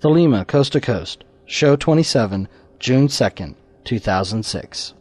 Thelema, Coast to Coast, Show 27, June 2nd, 2006.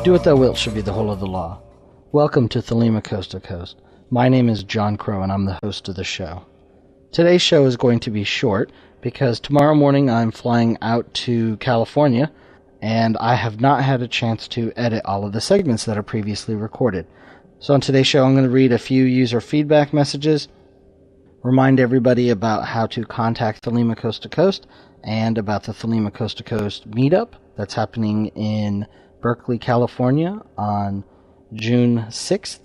Do what thou wilt should be the whole of the law. Welcome to Thelema Coast to Coast. My name is John Crow, and I'm the host of the show. Today's show is going to be short because tomorrow morning I'm flying out to California, and I have not had a chance to edit all of the segments that are previously recorded. So on today's show, I'm going to read a few user feedback messages, remind everybody about how to contact Thelema Coast to Coast, and about the Thelema Coast to Coast meetup that's happening in Berekley, California on June 6th,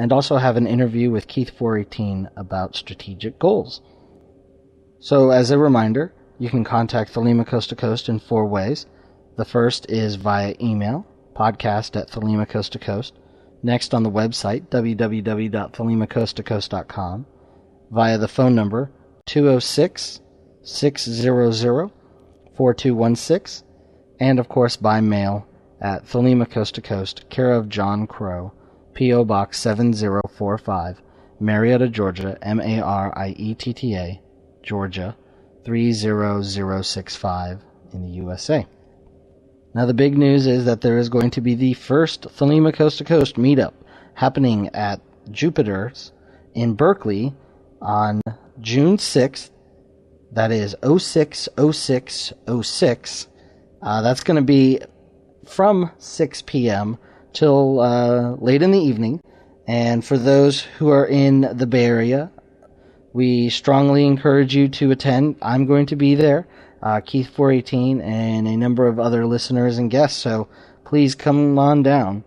and also have an interview with Keith 418 about strategic goals. So as a reminder, you can contact Thelema Coast to Coast in 4 ways. The first is via email, podcast@ThelemaCoastToCoast. Next on the website, www.thelemacoasttocoast.com. Via the phone number, 206-600-4216. And of course by mail at Thelema Coast to Coast, care of John Crow, P.O. Box 7045, Marietta, Georgia, Marietta, Georgia, 30065 in the USA. Now the big news is that there is going to be the first Thelema Coast to Coast meetup happening at Jupiter's in Berekley on June 6th. That is 06/06/06. That's going to be from 6 p.m. till late in the evening. And for those who are in the Bay Area, we strongly encourage you to attend. I'm going to be there, Keith 418, and a number of other listeners and guests. So please come on down.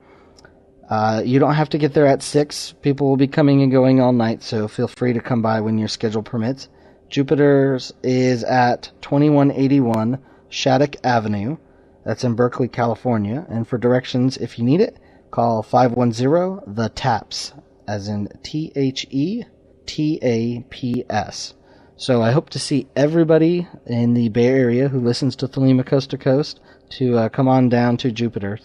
You don't have to get there at 6. People will be coming and going all night, so feel free to come by when your schedule permits. Jupiter's is at 2181 Shattuck Avenue. That's in Berekley, California. And for directions, if you need it, call 510-THE-TAPS, as in THETAPS. So I hope to see everybody in the Bay Area who listens to Thelema Coast to Coast to come on down to Jupiter.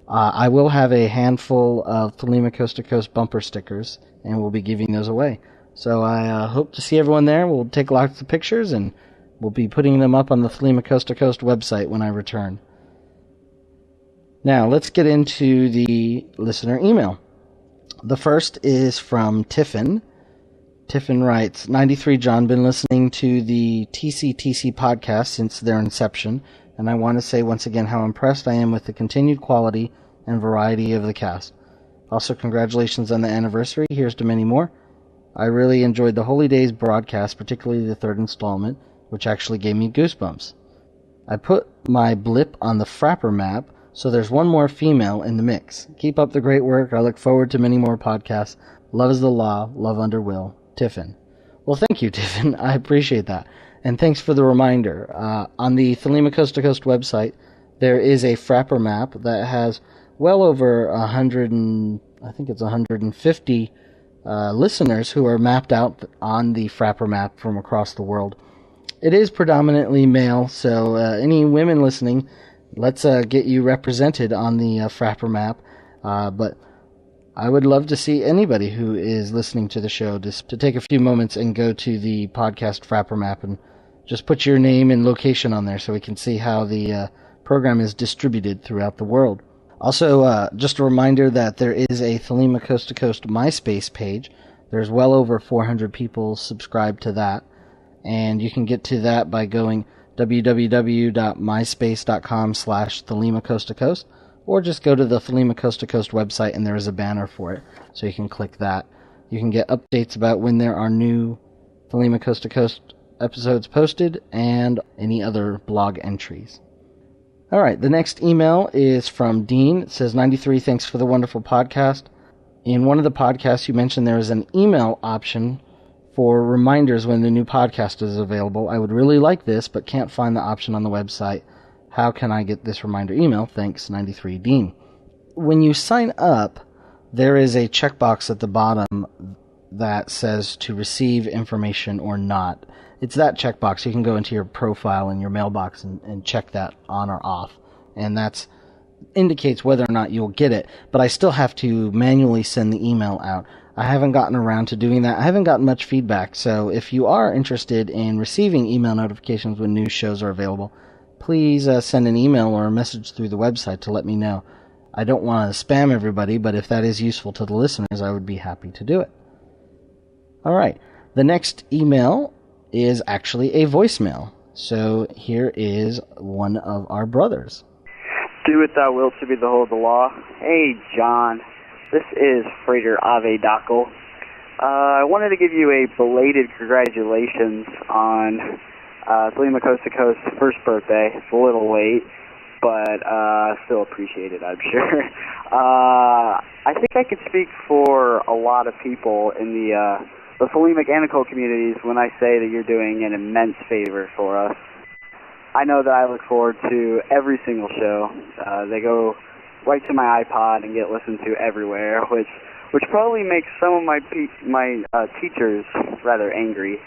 I will have a handful of Thelema Coast to Coast bumper stickers, and we'll be giving those away. So I hope to see everyone there. We'll take lots of pictures, and we'll be putting them up on the Thelema Coast to Coast website when I return. Now, let's get into the listener email. The first is from Tiffin. Tiffin writes, 93 John, been listening to the TCTC podcast since their inception, and I want to say once again how impressed I am with the continued quality and variety of the cast. Also, congratulations on the anniversary. Here's to many more. I really enjoyed the Holy Days broadcast, particularly the 3rd installment, which actually gave me goosebumps. I put my blip on the Frapper map, so there's one more female in the mix. Keep up the great work. I look forward to many more podcasts. Love is the law. Love under will. Tiffin. Well, thank you, Tiffin. I appreciate that. And thanks for the reminder. On the Thelema Coast to Coast website, there is a Frapper map that has well over 150 listeners who are mapped out on the Frapper map from across the world. It is predominantly male, so any women listening, let's get you represented on the Frapper map. But I would love to see anybody who is listening to the show just to take a few moments and go to the podcast Frapper map and just put your name and location on there so we can see how the program is distributed throughout the world. Also, just a reminder that there is a Thelema Coast to Coast MySpace page. There's well over 400 people subscribed to that. And you can get to that by going www.myspace.com/Thelema Coast to Coast, or just go to the Thelema Coast to Coast website and there is a banner for it, so you can click that. You can get updates about when there are new Thelema Coast to Coast episodes posted and any other blog entries. All right, the next email is from Dean. It says, 93, thanks for the wonderful podcast. In one of the podcasts, you mentioned there is an email option for reminders when the new podcast is available. I would really like this, but can't find the option on the website. How can I get this reminder email? Thanks, 93 Dean. When you sign up, there is a checkbox at the bottom that says to receive information or not. It's that checkbox. You can go into your profile in your mailbox and check that on or off. And that indicates whether or not you'll get it. But I still have to manually send the email out. I haven't gotten around to doing that. I haven't gotten much feedback. So if you are interested in receiving email notifications when new shows are available, please send an email or a message through the website to let me know. I don't want to spam everybody, but if that is useful to the listeners, I would be happy to do it. All right. The next email is actually a voicemail. So here is one of our brothers. Do what thou wilt to be the whole of the law. Hey, John. This is Freighter Ave Dackle. I wanted to give you a belated congratulations on Thelema Coast to Coast's first birthday. It's a little late, but still appreciate it, I'm sure. I think I could speak for a lot of people in the Thelemic and Nicole communities when I say that you're doing an immense favor for us. I know that I look forward to every single show. They go right to my iPod and get listened to everywhere, which probably makes some of my teachers rather angry.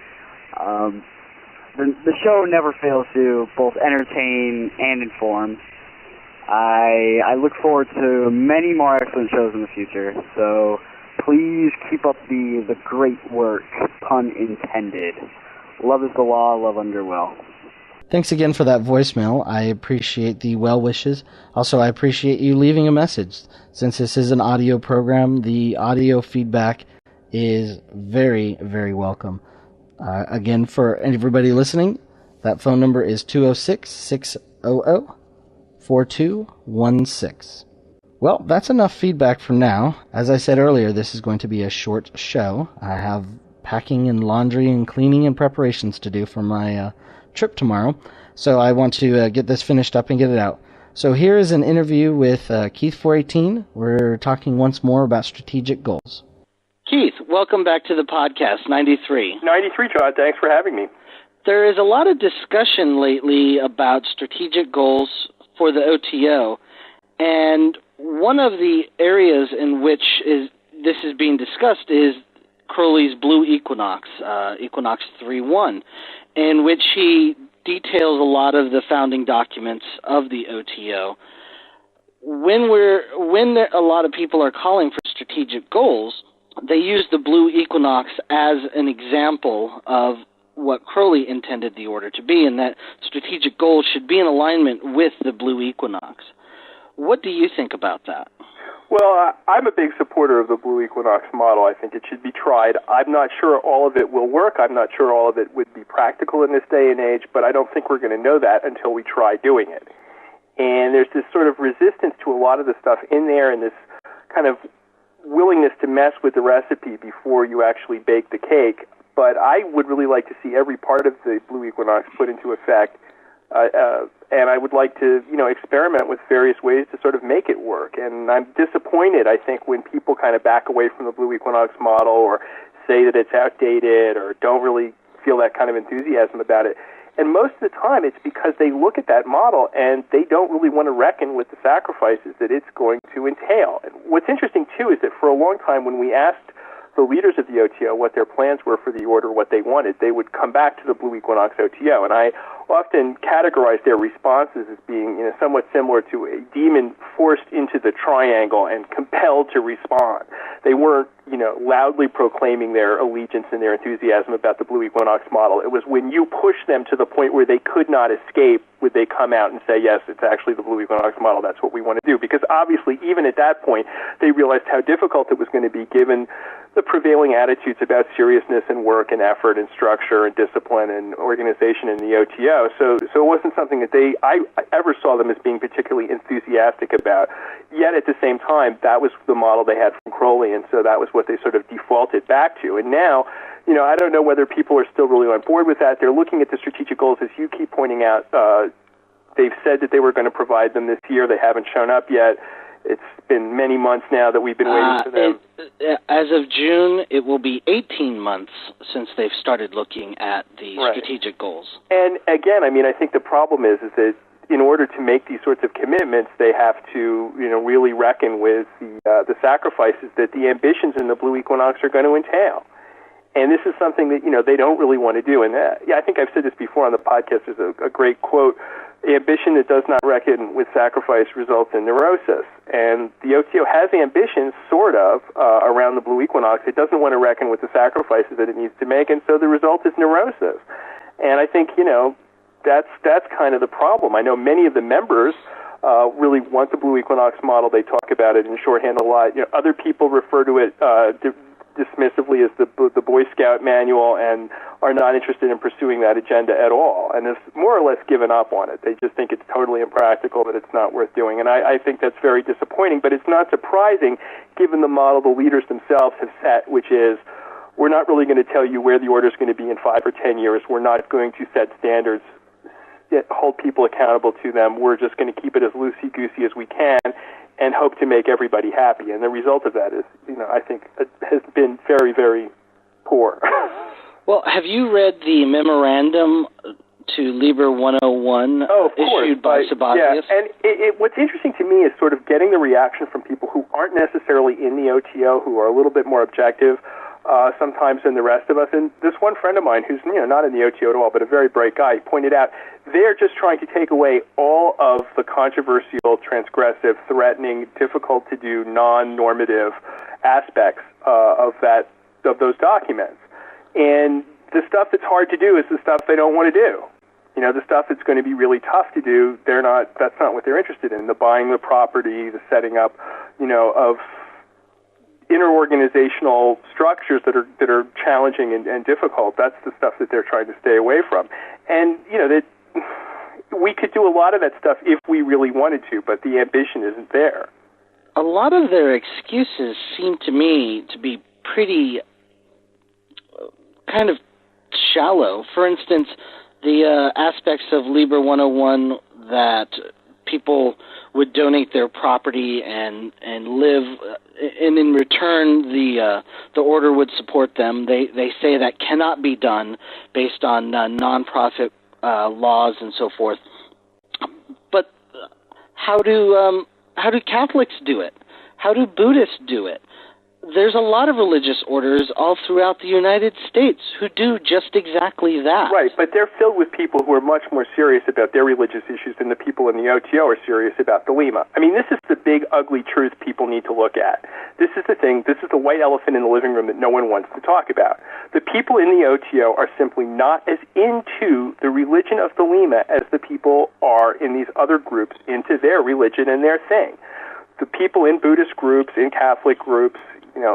The show never fails to both entertain and inform. I look forward to many more excellent shows in the future, so please keep up the great work, pun intended. Love is the law, love Underwell. Thanks again for that voicemail. I appreciate the well wishes. Also, I appreciate you leaving a message. Since this is an audio program, the audio feedback is very, very welcome. Again, for everybody listening, that phone number is 206-600-4216. Well, that's enough feedback for now. As I said earlier, this is going to be a short show. I have packing and laundry and cleaning and preparations to do for my trip tomorrow, so I want to get this finished up and get it out. So here is an interview with Keith 418. We're talking once more about strategic goals. Keith, welcome back to the podcast, 93. 93, John. Thanks for having me. There is a lot of discussion lately about strategic goals for the OTO, and one of the areas in which this is being discussed is Crowley's Blue Equinox, Equinox 3.1, in which he details a lot of the founding documents of the OTO. When a lot of people are calling for strategic goals, they use the Blue Equinox as an example of what Crowley intended the order to be, and that strategic goals should be in alignment with the Blue Equinox. What do you think about that? Well, I'm a big supporter of the Blue Equinox model. I think it should be tried. I'm not sure all of it will work. I'm not sure all of it would be practical in this day and age, but I don't think we're going to know that until we try doing it. And there's this sort of resistance to a lot of the stuff in there, and this kind of willingness to mess with the recipe before you actually bake the cake. But I would really like to see every part of the Blue Equinox put into effect, and I would like to, experiment with various ways to sort of make it work. And I'm disappointed, I think, when people kind of back away from the Blue Equinox model or say that it's outdated or don't really feel that kind of enthusiasm about it. And most of the time, it's because they look at that model and they don't really want to reckon with the sacrifices that it's going to entail. And what's interesting, too, is that for a long time, when we asked the leaders of the OTO what their plans were for the order, what they wanted, they would come back to the Blue Equinox OTO. And I often categorize their responses as being somewhat similar to a demon forced into the triangle and compelled to respond. They weren't loudly proclaiming their allegiance and their enthusiasm about the Blue Equinox model. It was when you push them to the point where they could not escape, would they come out and say, yes, it's actually the Blue Equinox model, that's what we want to do. Because obviously, even at that point, they realized how difficult it was going to be given the prevailing attitudes about seriousness and work and effort and structure and discipline and organization in the OTO. So it wasn't something that I ever saw them as being particularly enthusiastic about. Yet at the same time, that was the model they had from Crowley, and so that was what they sort of defaulted back to. And now, I don't know whether people are still really on board with that. They're looking at the strategic goals, as you keep pointing out. They've said that they were going to provide them this year. They haven't shown up yet. It's been many months now that we've been waiting for them. As of June, it will be 18 months since they've started looking at the strategic goals. And again, I think the problem is that in order to make these sorts of commitments, they have to, really reckon with the sacrifices that the ambitions in the Blue Equinox are going to entail. And this is something that, they don't really want to do. And I think I've said this before on the podcast. There's a great quote: ambition that does not reckon with sacrifice results in neurosis. And the OTO has ambitions, sort of, around the Blue Equinox. It doesn't want to reckon with the sacrifices that it needs to make, and so the result is neurosis. And I think, that's kind of the problem. I know many of the members really want the Blue Equinox model. They talk about it in shorthand a lot. Other people refer to it dismissively as the Boy Scout manual and are not interested in pursuing that agenda at all, and have more or less given up on it. They just think it's totally impractical, that it's not worth doing, and I think that's very disappointing, but it's not surprising given the model the leaders themselves have set, which is, we're not really going to tell you where the order is going to be in 5 or 10 years. We're not going to set standards, hold people accountable to them. We're just going to keep it as loosey-goosey as we can and hope to make everybody happy. And the result of that is, I think, has been very, very poor. Well, have you read the memorandum to Liber 101 issued by Sabazius? Yeah, and what's interesting to me is sort of getting the reaction from people who aren't necessarily in the OTO, who are a little bit more objective sometimes than the rest of us. And this one friend of mine who's not in the OTO at all, but a very bright guy, pointed out they're just trying to take away all of the controversial, transgressive, threatening, difficult to do, non-normative aspects of those documents. And the stuff that's hard to do is the stuff they don't want to do. The stuff that's going to be really tough to do, that's not what they're interested in. The buying the property, the setting up, of interorganizational structures that are challenging and difficult. That's the stuff that they're trying to stay away from. And, that we could do a lot of that stuff if we really wanted to, but the ambition isn't there. A lot of their excuses seem to me to be pretty kind of shallow. For instance, the aspects of Liber 101 that people would donate their property and live, and in return the order would support them. They say that cannot be done based on nonprofit laws and so forth. But how do Catholics do it? How do Buddhists do it? There's a lot of religious orders all throughout the United States who do just exactly that. Right, but they're filled with people who are much more serious about their religious issues than the people in the OTO are serious about Thelema. This is the big, ugly truth people need to look at. This is the thing, this is the white elephant in the living room that no one wants to talk about. The people in the OTO are simply not as into the religion of Thelema as the people are in these other groups into their religion and their thing. The people in Buddhist groups, in Catholic groups,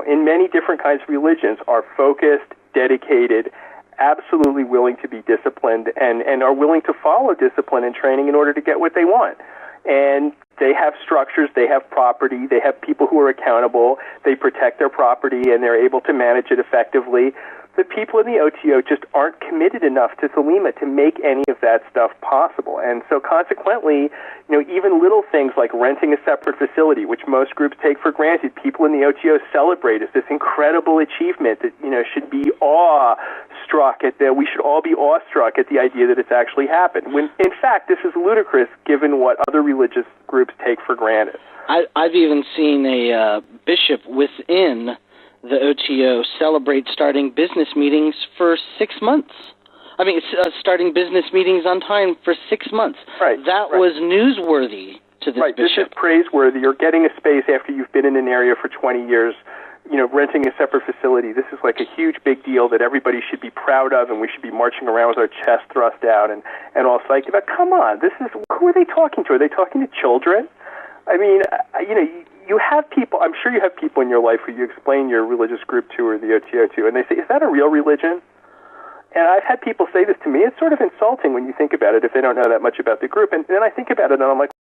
in many different kinds of religions are focused, dedicated, absolutely willing to be disciplined, and are willing to follow discipline and training in order to get what they want. And they have structures, they have property, they have people who are accountable, they protect their property, and they're able to manage it effectively. The people in the OTO just aren't committed enough to Thelema to make any of that stuff possible. And so consequently, even little things like renting a separate facility, which most groups take for granted, people in the OTO celebrate as this incredible achievement that, should be awestruck at that. We should all be awestruck at the idea that it's actually happened. When, in fact, this is ludicrous given what other religious groups take for granted. I've even seen a bishop within the OTO celebrate starting business meetings for 6 months. Starting business meetings on time for 6 months. Right. That was newsworthy to this bishop. This is praiseworthy. You're getting a space after you've been in an area for 20 years, renting a separate facility. This is like a huge big deal that everybody should be proud of, and we should be marching around with our chest thrust out and all psyched about. Come on, who are they talking to? Are they talking to children? I mean, you have people, I'm sure you have people in your life who you explain your religious group to or the OTO to, and they say, is that a real religion? And I've had people say this to me. It's sort of insulting when you think about it if they don't know that much about the group. And then I think about it, and I'm like,